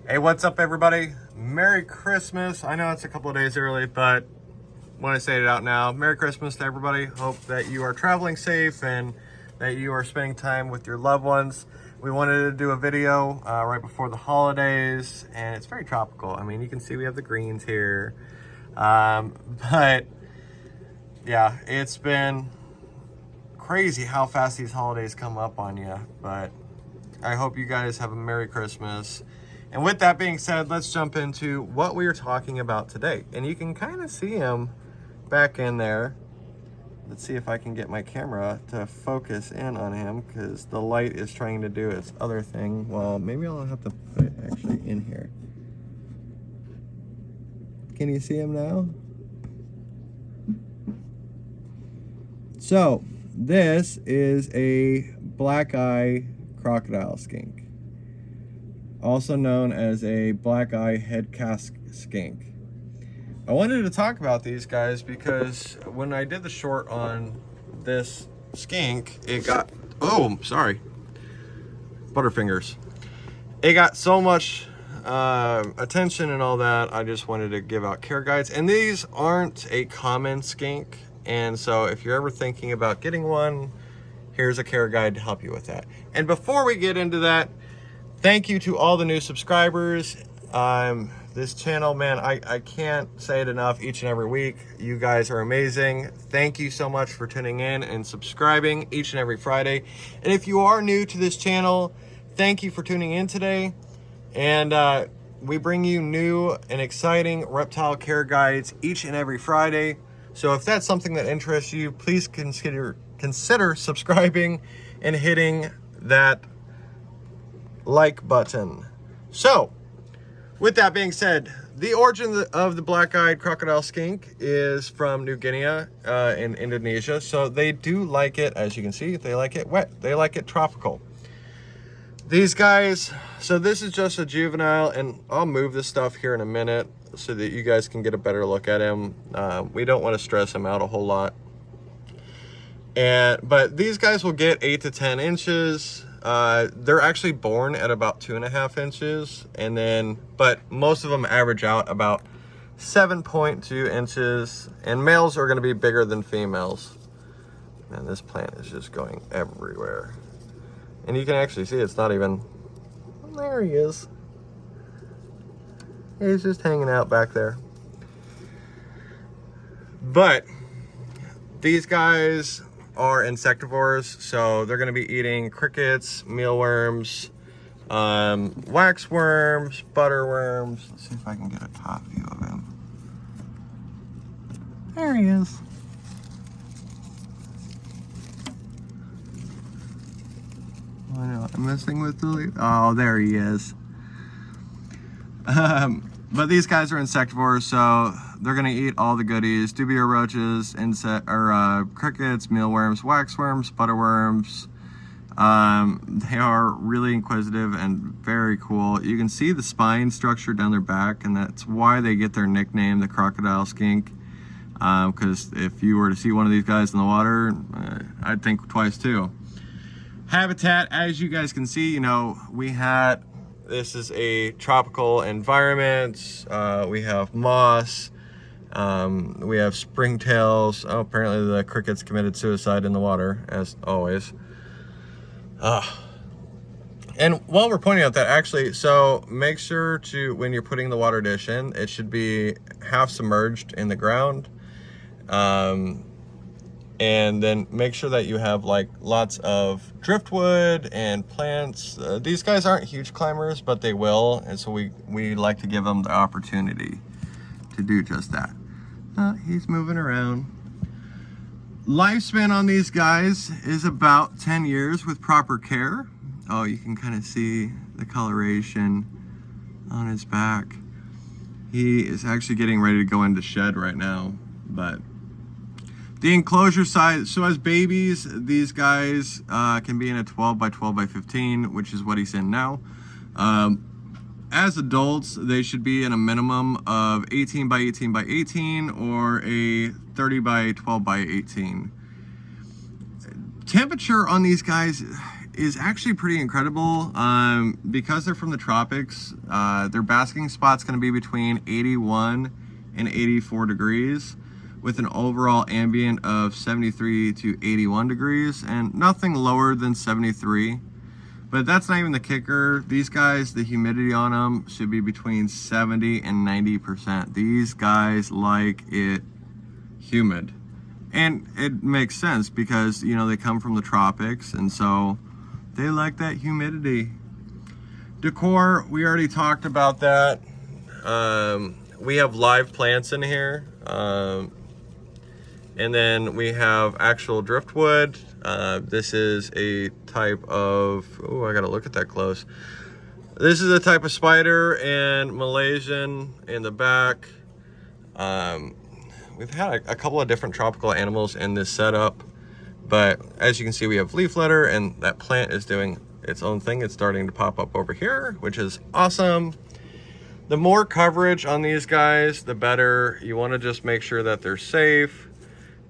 Hey, what's up, everybody? Merry Christmas. I know it's a couple of days early, but want to say it out now. Merry Christmas to everybody. Hope that you are traveling safe and that you are spending time with your loved ones. We wanted to do a video right before the holidays, and it's very tropical. I mean, you can see we have the greens here. But yeah, it's been crazy how fast these holidays come up on you. But I hope you guys have a Merry Christmas. And with that being said, let's jump into what we are talking about today. And you can kind of see him back in there. Let's see if I can get my camera to focus in on him, because the light is trying to do its other thing. Well, maybe I'll have to put it actually in here. Can you see him now? So this is a black eye crocodile skink, also known as a black eye head casque skink. I wanted to talk about these guys because when I did the short on this skink, it got, oh, sorry, butterfingers. It got so much attention and all that. I just wanted to give out care guides, and these aren't a common skink. And so if you're ever thinking about getting one, here's a care guide to help you with that. And before we get into that, thank you to all the new subscribers. This channel, man, I can't say it enough each and every week. You guys are amazing. Thank you so much for tuning in and subscribing each and every Friday. And if you are new to this channel, thank you for tuning in today. And we bring you new and exciting reptile care guides each and every Friday. So if that's something that interests you, please consider subscribing and hitting that like button. So with that being said, the origin of the black-eyed crocodile skink is from New Guinea in Indonesia. So they do like it, as you can see, they like it wet. They like it tropical. These guys, so this is just a juvenile, and I'll move this stuff here in a minute so that you guys can get a better look at him. We don't want to stress him out a whole lot. But these guys will get 8 to 10 inches. They're actually born at about 2.5 inches, but most of them average out about 7.2 inches, and males are going to be bigger than females. Man, this plant is just going everywhere. And you can actually see it's not even, there he is. He's just hanging out back there. But these guys are insectivores, so they're going to be eating crickets, mealworms, waxworms, butterworms. Let's see if I can get a top view of him. There he is. Oh, I know, I'm messing with the leaf. Oh, there he is. But these guys are insectivores, so they're gonna eat all the goodies: dubia roaches, crickets, mealworms, waxworms, butterworms. They are really inquisitive and very cool. You can see the spine structure down their back, and that's why they get their nickname, the crocodile skink. Because if you were to see one of these guys in the water, I'd think twice too. Habitat, as you guys can see, this is a tropical environment. We have moss. We have springtails. Oh, apparently the crickets committed suicide in the water, as always. And while we're pointing out that, actually, so make sure to, when you're putting the water dish in, it should be half submerged in the ground. And then make sure that you have like lots of driftwood and plants. These guys aren't huge climbers, but they will, and so we like to give them the opportunity to do just that. He's moving around. Lifespan on these guys is about 10 years with proper care. Oh, you can kind of see the coloration on his back. He is actually getting ready to go into shed right now, but the enclosure size, so as babies, these guys can be in a 12 by 12 by 15, which is what he's in now. As adults, they should be in a minimum of 18 by 18 by 18 or a 30 by 12 by 18. Temperature on these guys is actually pretty incredible. Because they're from the tropics, their basking spot's going to be between 81 and 84 degrees with an overall ambient of 73 to 81 degrees and nothing lower than 73. But that's not even the kicker. These guys, the humidity on them should be between 70 and 90%. These guys like it humid. And it makes sense because, you know, they come from the tropics, and so they like that humidity. Decor, we already talked about that. We have live plants in here. And then we have actual driftwood. This is a type of, oh, I gotta look at that close. This is a type of spider and Malaysian in the back. We've had a couple of different tropical animals in this setup, but as you can see, we have leaf litter, and that plant is doing its own thing. It's starting to pop up over here, which is awesome. The more coverage on these guys, the better. You want to just make sure that they're safe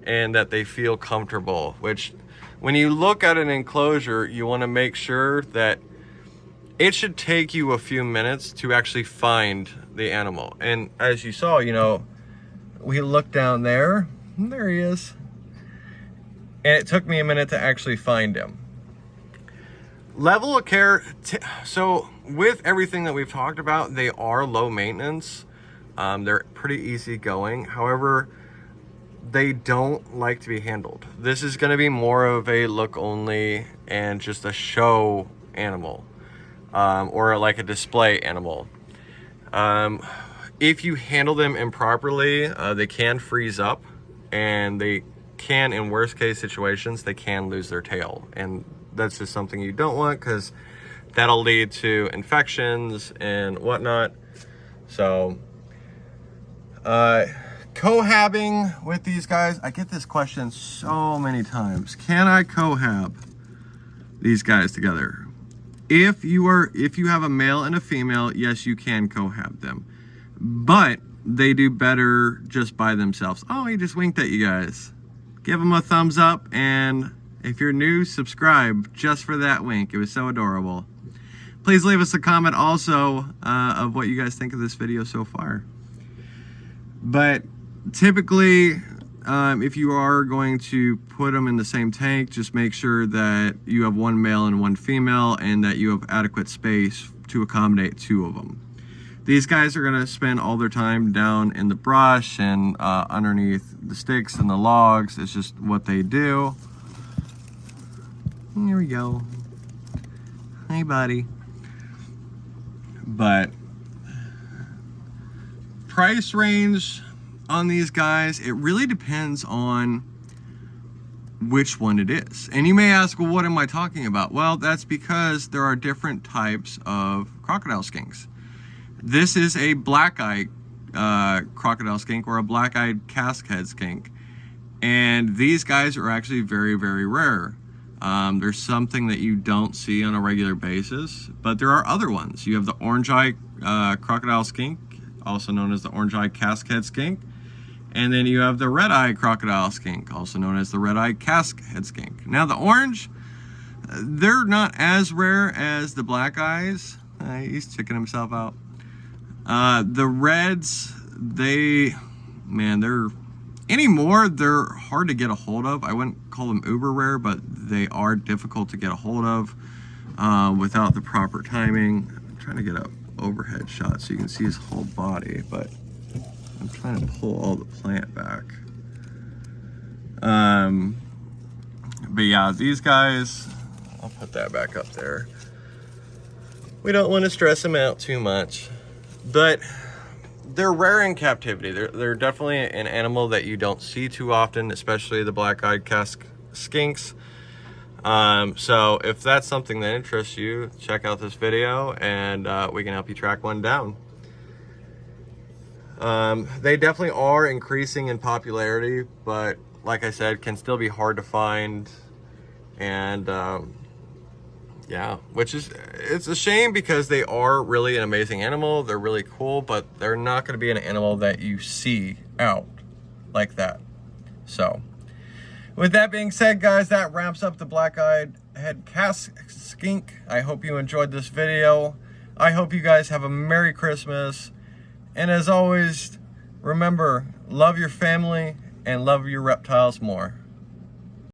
and that they feel comfortable, which when you look at an enclosure, you want to make sure that it should take you a few minutes to actually find the animal. And as you saw, you know, we looked down there, and there he is. And it took me a minute to actually find him. Level of care, so with everything that we've talked about, they are low maintenance. They're pretty easy going. However, they don't like to be handled. This is going to be more of a look only and just a show animal, or like a display animal. If you handle them improperly, they can freeze up, and they can, in worst case situations, they can lose their tail. And that's just something you don't want, because that'll lead to infections and whatnot. So, cohabbing with these guys, I get this question so many times. Can I cohab these guys together? If you have a male and a female, yes, you can cohab them. But they do better just by themselves. Oh, he just winked at you guys. Give him a thumbs up, and if you're new, subscribe just for that wink. It was so adorable. Please leave us a comment also of what you guys think of this video so far. But typically, if you are going to put them in the same tank, just make sure that you have one male and one female, and that you have adequate space to accommodate two of them. These guys are gonna spend all their time down in the brush and underneath the sticks and the logs. It's just what they do. Here we go. Hey, buddy. But price range on these guys, it really depends on which one it is. And you may ask, well, what am I talking about? Well, that's because there are different types of crocodile skinks. This is a black-eyed crocodile skink, or a black-eyed casque head skink. And these guys are actually very, very rare. There's something that you don't see on a regular basis, but there are other ones. You have the orange-eyed crocodile skink, also known as the orange-eyed casque head skink. And then you have the red-eyed crocodile skink, also known as the red-eyed casque head skink. Now the orange, they're not as rare as the black eyes. He's checking himself out. The reds, they're hard to get a hold of. I wouldn't call them uber rare, but they are difficult to get a hold of without the proper timing. I'm trying to get an overhead shot so you can see his whole body, but I'm trying to pull all the plant back. But yeah, these guys, I'll put that back up there. We don't want to stress them out too much. But they're rare in captivity. They're definitely an animal that you don't see too often, especially the black-eyed casque skinks. So if that's something that interests you, check out this video, and we can help you track one down. They definitely are increasing in popularity, but like I said, can still be hard to find. And yeah, it's a shame, because they are really an amazing animal. They're really cool, but they're not going to be an animal that you see out like that. So with that being said, guys, that wraps up the black-eyed head Casque skink. I hope you enjoyed this video. I hope you guys have a Merry Christmas. And as always, remember, love your family and love your reptiles more.